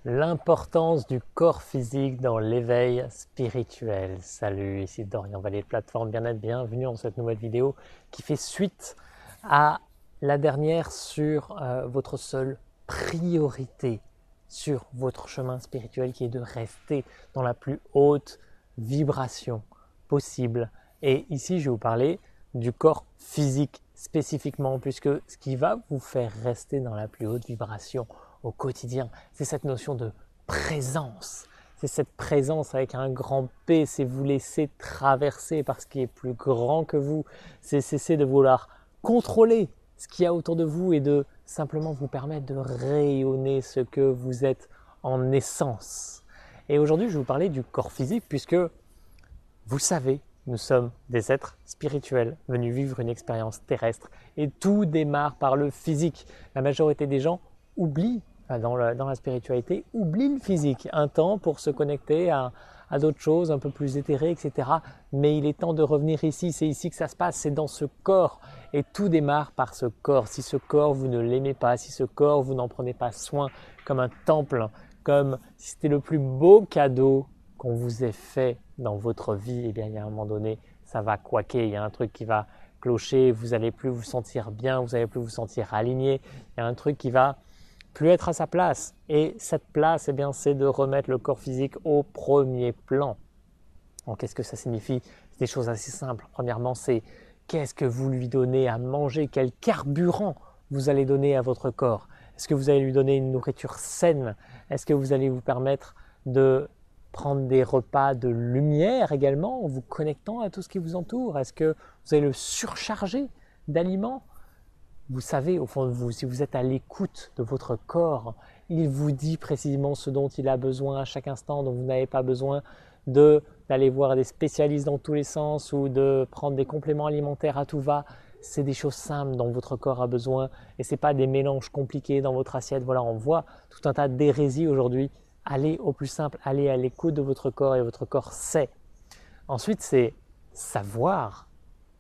L'importance du corps physique dans l'éveil spirituel. Salut, ici Dorian Vallée de Plateforme Bien-être, bienvenue dans cette nouvelle vidéo qui fait suite à la dernière sur votre seule priorité sur votre chemin spirituel qui est de rester dans la plus haute vibration possible. Et ici, je vais vous parler du corps physique spécifiquement, puisque ce qui va vous faire rester dans la plus haute vibration au quotidien, c'est cette notion de présence. C'est cette présence avec un grand P, c'est vous laisser traverser par ce qui est plus grand que vous, c'est cesser de vouloir contrôler ce qu'il y a autour de vous et de simplement vous permettre de rayonner ce que vous êtes en essence. Et aujourd'hui, je vais vous parler du corps physique puisque vous savez, nous sommes des êtres spirituels venus vivre une expérience terrestre et tout démarre par le physique. La majorité des gens oublient, dans la spiritualité, oublient le physique un temps pour se connecter à d'autres choses un peu plus éthérées, etc. Mais il est temps de revenir ici, c'est ici que ça se passe, c'est dans ce corps. Et tout démarre par ce corps. Si ce corps, vous ne l'aimez pas, si ce corps, vous n'en prenez pas soin comme un temple, comme si c'était le plus beau cadeau qu'on vous ait fait dans votre vie, eh bien, il y a un moment donné, ça va couaquer, il y a un truc qui va clocher, vous n'allez plus vous sentir bien, vous n'allez plus vous sentir aligné, il y a un truc qui va plus être à sa place. Et cette place, eh bien, c'est de remettre le corps physique au premier plan. Donc, qu'est-ce que ça signifie? C'est des choses assez simples. Premièrement, c'est qu'est-ce que vous lui donnez à manger? Quel carburant vous allez donner à votre corps? Est-ce que vous allez lui donner une nourriture saine? Est-ce que vous allez vous permettre de prendre des repas de lumière également en vous connectant à tout ce qui vous entoure? Est-ce que vous allez le surcharger d'aliments? Vous savez au fond de vous, si vous êtes à l'écoute de votre corps, il vous dit précisément ce dont il a besoin à chaque instant, donc vous n'avez pas besoin d'aller voir des spécialistes dans tous les sens ou de prendre des compléments alimentaires à tout va. C'est des choses simples dont votre corps a besoin et ce n'est pas des mélanges compliqués dans votre assiette. Voilà, on voit tout un tas d'hérésies aujourd'hui. Allez au plus simple, allez à l'écoute de votre corps et votre corps sait. Ensuite, c'est savoir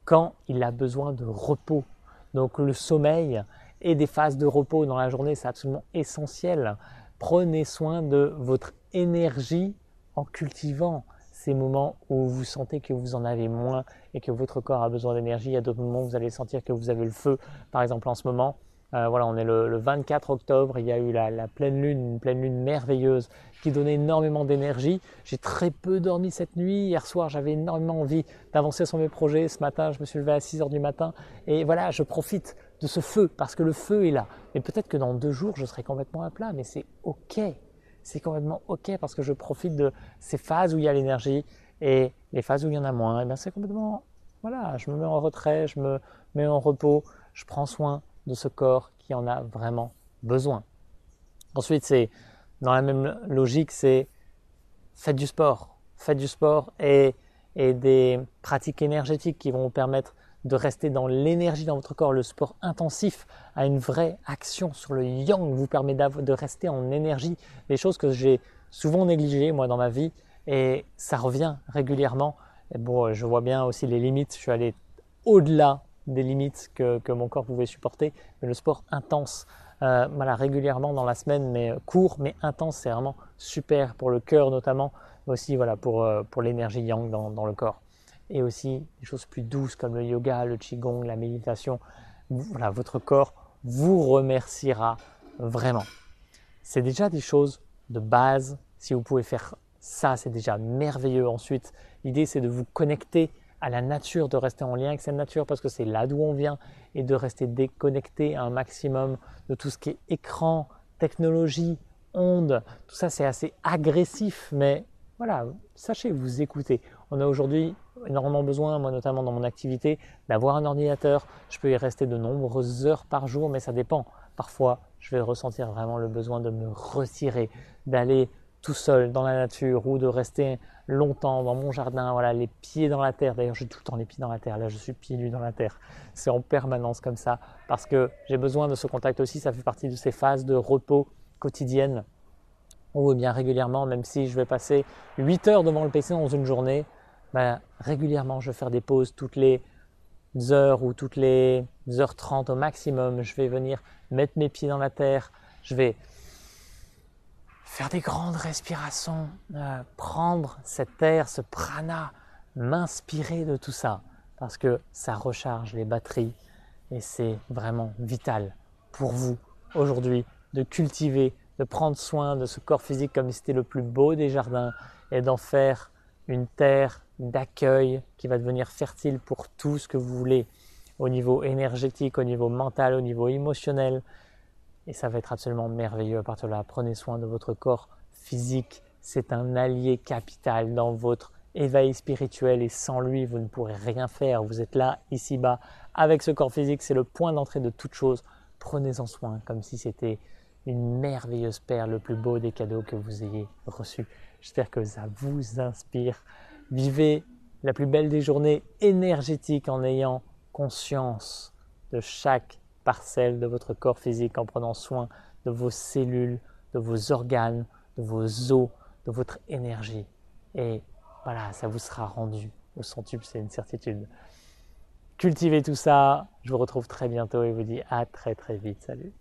quand il a besoin de repos. Donc le sommeil et des phases de repos dans la journée, c'est absolument essentiel. Prenez soin de votre énergie en cultivant ces moments où vous sentez que vous en avez moins et que votre corps a besoin d'énergie. Il y a d'autres moments où vous allez sentir que vous avez le feu. Par exemple, en ce moment, voilà, on est le 24 octobre, il y a eu la pleine lune, une pleine lune merveilleuse qui donnait énormément d'énergie. J'ai très peu dormi cette nuit. Hier soir, j'avais énormément envie d'avancer sur mes projets. Ce matin, je me suis levé à 6 heures du matin. Et voilà, je profite de ce feu parce que le feu est là. Et peut-être que dans 2 jours, je serai complètement à plat, mais c'est OK. C'est complètement OK parce que je profite de ces phases où il y a l'énergie et les phases où il y en a moins. Et bien c'est complètement, voilà, je me mets en retrait, je me mets en repos, je prends soin de ce corps qui en a vraiment besoin. Ensuite, c'est dans la même logique, c'est faites du sport et des pratiques énergétiques qui vont vous permettre de rester dans l'énergie dans votre corps. Le sport intensif a une vraie action sur le yang, vous permet de rester en énergie, des choses que j'ai souvent négligées moi dans ma vie et ça revient régulièrement. Et bon, je vois bien aussi les limites, je suis allé au-delà des limites que mon corps pouvait supporter, mais le sport intense, voilà, régulièrement dans la semaine, mais court, mais intense, c'est vraiment super pour le cœur notamment, mais aussi voilà, pour l'énergie yang dans le corps. Et aussi des choses plus douces comme le yoga, le qigong, la méditation. Voilà, votre corps vous remerciera vraiment. C'est déjà des choses de base. Si vous pouvez faire ça, c'est déjà merveilleux. Ensuite, l'idée, c'est de vous connecter à la nature, de rester en lien avec cette nature parce que c'est là d'où on vient et de rester déconnecté un maximum de tout ce qui est écran, technologie, ondes. Tout ça, c'est assez agressif, mais voilà, sachez vous écouter. On a aujourd'hui énormément besoin, moi notamment dans mon activité, d'avoir un ordinateur. Je peux y rester de nombreuses heures par jour, mais ça dépend. Parfois, je vais ressentir vraiment le besoin de me retirer, d'aller tout seul dans la nature ou de rester longtemps dans mon jardin, voilà, les pieds dans la terre. D'ailleurs, j'ai tout le temps les pieds dans la terre. Là, je suis pieds nus dans la terre. C'est en permanence comme ça parce que j'ai besoin de ce contact aussi. Ça fait partie de ces phases de repos quotidiennes ou bien régulièrement, même si je vais passer 8 heures devant le PC dans une journée, régulièrement, je vais faire des pauses toutes les heures ou toutes les heures 30 au maximum. Je vais venir mettre mes pieds dans la terre. Je vais faire des grandes respirations, prendre cet air, ce prana, m'inspirer de tout ça parce que ça recharge les batteries et c'est vraiment vital pour vous aujourd'hui de cultiver, de prendre soin de ce corps physique comme si c'était le plus beau des jardins et d'en faire une terre d'accueil qui va devenir fertile pour tout ce que vous voulez au niveau énergétique, au niveau mental, au niveau émotionnel. Et ça va être absolument merveilleux à partir de là. Prenez soin de votre corps physique. C'est un allié capital dans votre éveil spirituel et sans lui, vous ne pourrez rien faire. Vous êtes là, ici-bas, avec ce corps physique. C'est le point d'entrée de toute chose. Prenez-en soin comme si c'était une merveilleuse perle, le plus beau des cadeaux que vous ayez reçus. J'espère que ça vous inspire. Vivez la plus belle des journées énergétiques en ayant conscience de chaque parcelle de votre corps physique, en prenant soin de vos cellules, de vos organes, de vos os, de votre énergie. Et voilà, ça vous sera rendu au centuple, c'est une certitude. Cultivez tout ça. Je vous retrouve très bientôt et vous dis à très très vite. Salut.